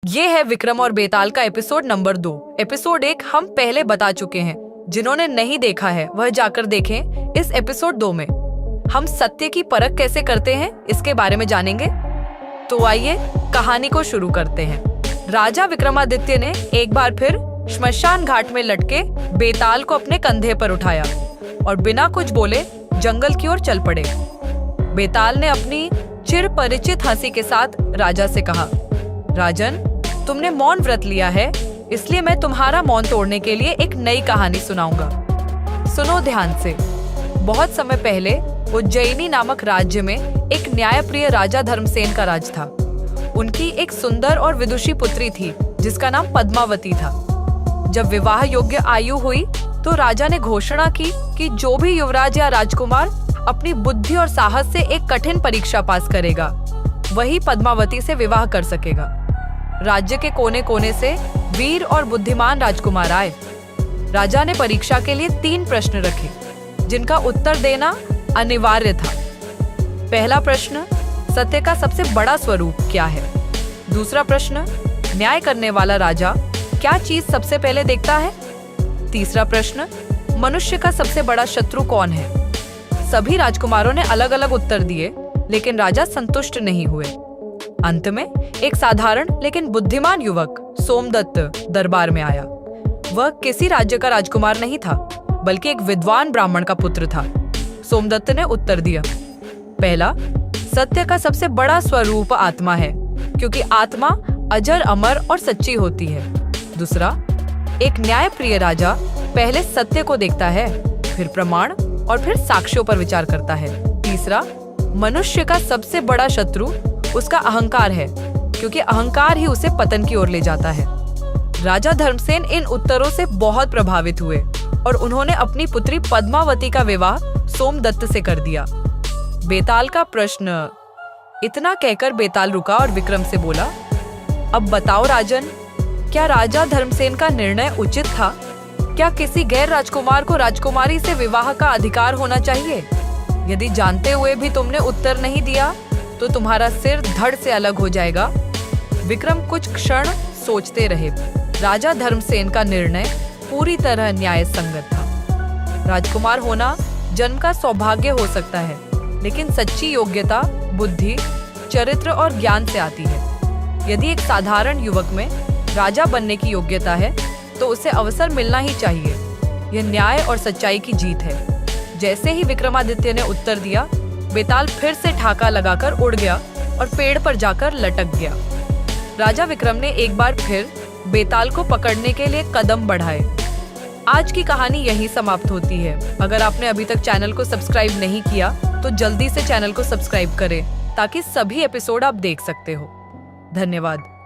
ये है विक्रम और बेताल का एपिसोड नंबर 2। एपिसोड 1 हम पहले बता चुके हैं, जिन्होंने नहीं देखा है वह जाकर देखें। इस एपिसोड 2 में हम सत्य की परख कैसे करते हैं इसके बारे में जानेंगे। तो आइए कहानी को शुरू करते हैं। राजा विक्रमादित्य ने एक बार फिर श्मशान घाट में लटके बेताल को अपने कंधे पर उठाया और बिना कुछ बोले जंगल की ओर चल पड़े। बेताल ने अपनी चिर परिचित हंसी के साथ राजा से कहा, राजन, तुमने मौन व्रत लिया है, इसलिए मैं तुम्हारा मौन तोड़ने के लिए एक नई कहानी सुनाऊंगा। सुनो ध्यान से। बहुत समय पहले उज्जैनी नामक राज्य में एक न्यायप्रिय राजा धर्मसेन का राज था। उनकी एक सुंदर और विदुषी पुत्री थी जिसका नाम पद्मावती था। जब विवाह योग्य आयु हुई तो राजा ने घोषणा की कि जो भी युवराज या राजकुमार अपनी बुद्धि और साहस से एक कठिन परीक्षा पास करेगा वही पद्मावती से विवाह कर सकेगा। राज्य के कोने कोने से वीर और बुद्धिमान राजकुमार आए। राजा ने परीक्षा के लिए 3 प्रश्न रखे जिनका उत्तर देना अनिवार्य था। पहला प्रश्न, सत्य का सबसे बड़ा स्वरूप क्या है? दूसरा प्रश्न, न्याय करने वाला राजा क्या चीज सबसे पहले देखता है? तीसरा प्रश्न, मनुष्य का सबसे बड़ा शत्रु कौन है? सभी राजकुमारों ने अलग अलग उत्तर दिए, लेकिन राजा संतुष्ट नहीं हुए। अंत में एक साधारण लेकिन बुद्धिमान युवक सोमदत्त दरबार में आया। वह किसी राज्य का राजकुमार नहीं था, बल्कि एक विद्वान ब्राह्मण का पुत्र था। सोमदत्त ने उत्तर दिया, पहला, सत्य का सबसे बड़ा स्वरूप आत्मा है, क्योंकि आत्मा अजर, अमर और सच्ची होती है। दूसरा, एक न्यायप्रिय राजा पहले सत्य को देखता है, फिर प्रमाण और फिर साक्ष्यों पर विचार करता है। तीसरा, मनुष्य का सबसे बड़ा शत्रु उसका अहंकार है, क्योंकि अहंकार ही उसे पतन की ओर ले जाता है। राजा धर्मसेन इन उत्तरों से बहुत प्रभावित हुए और उन्होंने अपनी पुत्री पद्मावती का विवाह सोमदत्त से कर दिया। बेताल का प्रश्न। इतना कहकर बेताल रुका और विक्रम से बोला, अब बताओ राजन, क्या राजा धर्मसेन का निर्णय उचित था? क्या किसी गैर राजकुमार को राजकुमारी से विवाह का अधिकार होना चाहिए? यदि जानते हुए भी तुमने उत्तर नहीं दिया तो तुम्हारा सिर धड़ से अलग हो जाएगा। विक्रम कुछ क्षण सोचते रहे। राजा धर्मसेन का निर्णय पूरी तरह न्याय संगत था। राजकुमार होना जन्म का सौभाग्य हो सकता है, लेकिन सच्ची योग्यता बुद्धि, चरित्र और ज्ञान से आती है। यदि एक साधारण युवक में राजा बनने की योग्यता है तो उसे अवसर मिलना ही चाहिए। यह न्याय और सच्चाई की जीत है। जैसे ही विक्रमादित्य ने उत्तर दिया, बेताल फिर से ठाका लगाकर उड़ गया और पेड़ पर जाकर लटक गया। राजा विक्रम ने एक बार फिर बेताल को पकड़ने के लिए कदम बढ़ाए। आज की कहानी यहीं समाप्त होती है। अगर आपने अभी तक चैनल को सब्सक्राइब नहीं किया तो जल्दी से चैनल को सब्सक्राइब करें ताकि सभी एपिसोड आप देख सकते हो। धन्यवाद।